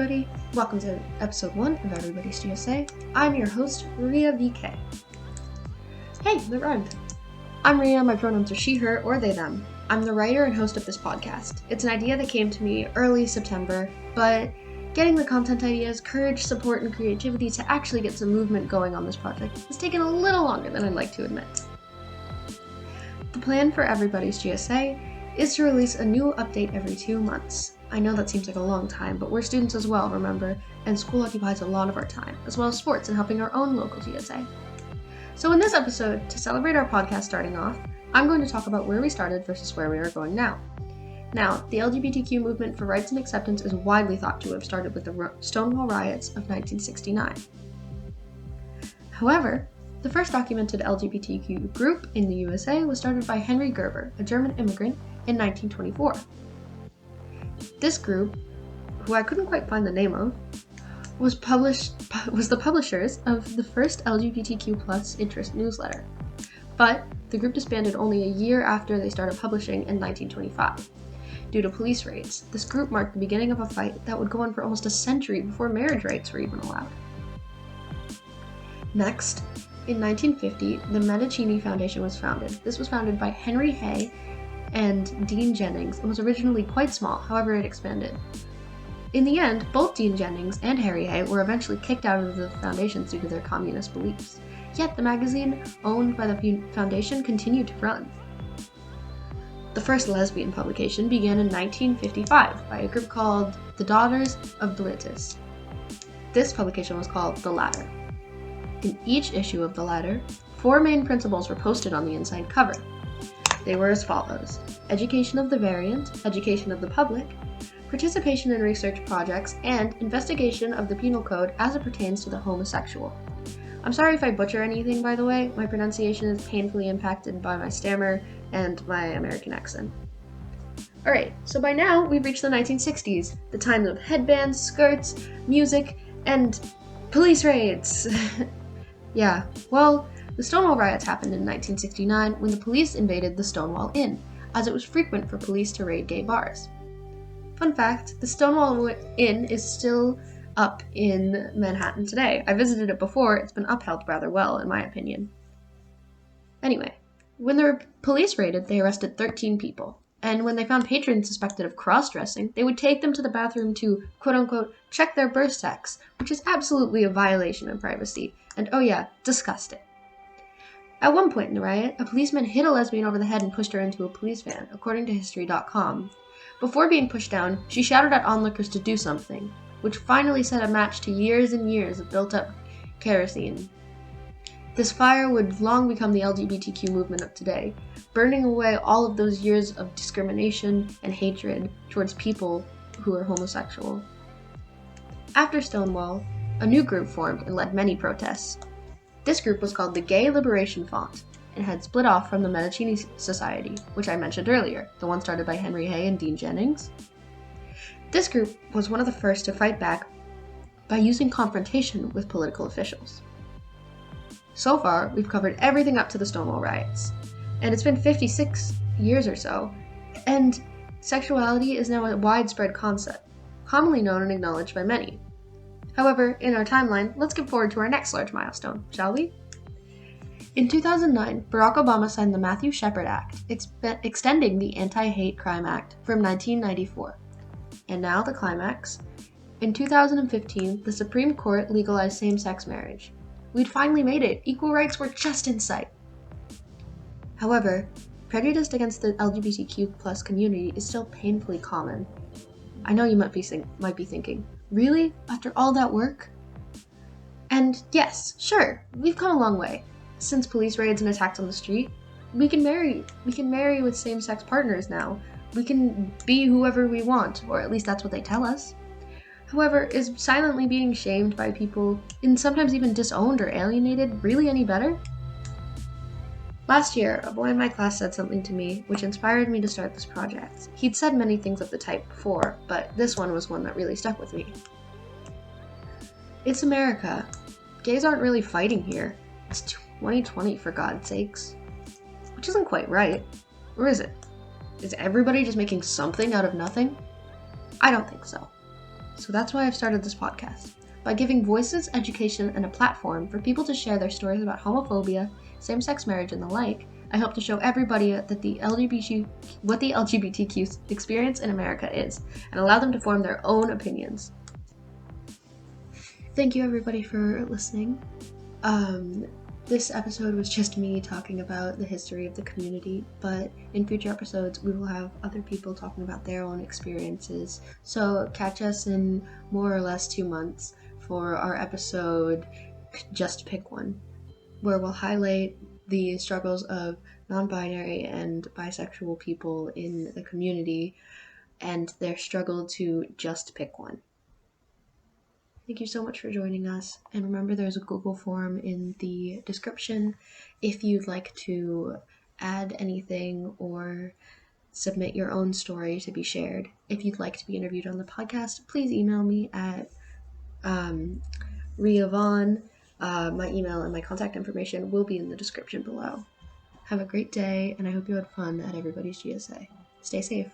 everybody, welcome to episode 1 of Everybody's GSA. I'm your host, Riavaughnn. Hey, that rhymed. I'm Ria, my pronouns are she, her, or they, them. I'm the writer and host of this podcast. It's an idea that came to me early September, but getting the content ideas, courage, support, and creativity to actually get some movement going on this project has taken a little longer than I'd like to admit. The plan for Everybody's GSA is to release a new update every 2 months. I know that seems like a long time, but we're students as well, remember, and school occupies a lot of our time, as well as sports and helping our own local GSA. So in this episode, to celebrate our podcast starting off, I'm going to talk about where we started versus where we are going now. Now, the LGBTQ movement for rights and acceptance is widely thought to have started with the Stonewall Riots of 1969. However, the first documented LGBTQ group in the USA was started by Henry Gerber, a German immigrant, in 1924. This group, who I couldn't quite find the name of, was the publishers of the first LGBTQ+ interest newsletter. But the group disbanded only a year after they started publishing in 1925. Due to police raids, this group marked the beginning of a fight that would go on for almost a century before marriage rights were even allowed. Next, in 1950, the Medici Foundation was founded. This was founded by Henry Hay and Dean Jennings. It was originally quite small, however it expanded. In the end, both Dean Jennings and Harry Hay were eventually kicked out of the foundations due to their communist beliefs. Yet the magazine, owned by the foundation, continued to run. The first lesbian publication began in 1955 by a group called the Daughters of Bilitis. This publication was called The Ladder. In each issue of The Ladder, 4 main principles were posted on the inside cover. They were as follows: education of the variant, education of the public, participation in research projects, and investigation of the penal code as it pertains to the homosexual. I'm sorry if I butcher anything, by the way. My pronunciation is painfully impacted by my stammer and my American accent. Alright, so by now we've reached the 1960s, the times of headbands, skirts, music, and police raids. Yeah, well, the Stonewall Riots happened in 1969 when the police invaded the Stonewall Inn, as it was frequent for police to raid gay bars. Fun fact, the Stonewall Inn is still up in Manhattan today. I visited it before. It's been upheld rather well, in my opinion. Anyway, when the police raided, they arrested 13 people. And when they found patrons suspected of cross-dressing, they would take them to the bathroom to, quote-unquote, check their birth sex, which is absolutely a violation of privacy. And oh yeah, disgusting. At one point in the riot, a policeman hit a lesbian over the head and pushed her into a police van, according to History.com. Before being pushed down, she shouted at onlookers to do something, which finally set a match to years and years of built-up kerosene. This fire would long become the LGBTQ movement of today, burning away all of those years of discrimination and hatred towards people who are homosexual. After Stonewall, a new group formed and led many protests. This group was called the Gay Liberation Front and had split off from the Medici Society, which I mentioned earlier, the one started by Henry Hay and Dean Jennings. This group was one of the first to fight back by using confrontation with political officials. So far, we've covered everything up to the Stonewall Riots, and it's been 56 years or so, and sexuality is now a widespread concept, commonly known and acknowledged by many. However, in our timeline, let's get forward to our next large milestone, shall we? In 2009, Barack Obama signed the Matthew Shepard Act, extending the Anti-Hate Crime Act from 1994. And now the climax. In 2015, the Supreme Court legalized same-sex marriage. We'd finally made it. Equal rights were just in sight. However, prejudice against the LGBTQ+ community is still painfully common. I know you might be thinking, really? After all that work? And yes, sure, we've come a long way. Since police raids and attacks on the street, we can marry with same-sex partners now. We can be whoever we want, or at least that's what they tell us. However, is silently being shamed by people, and sometimes even disowned or alienated, really any better? Last year, a boy in my class said something to me which inspired me to start this project. He'd said many things of the type before, but this one was one that really stuck with me. It's America. Gays aren't really fighting here. It's 2020, for God's sakes. Which isn't quite right. Or is it? Is everybody just making something out of nothing? I don't think so. So that's why I've started this podcast. By giving voices, education, and a platform for people to share their stories about homophobia, same-sex marriage, and the like, I hope to show everybody that what the LGBTQ experience in America is, and allow them to form their own opinions. Thank you everybody for listening. This episode was just me talking about the history of the community, but in future episodes we will have other people talking about their own experiences. So catch us in more or less 2 months for our episode Just Pick One, where we'll highlight the struggles of non-binary and bisexual people in the community and their struggle to just pick one. Thank you so much for joining us, and remember there's a Google form in the description if you'd like to add anything or submit your own story to be shared. If you'd like to be interviewed on the podcast, please email me at Riavaughnn. My email and my contact information will be in the description below. Have a great day, and I hope you had fun at everybody's GSA. Stay safe.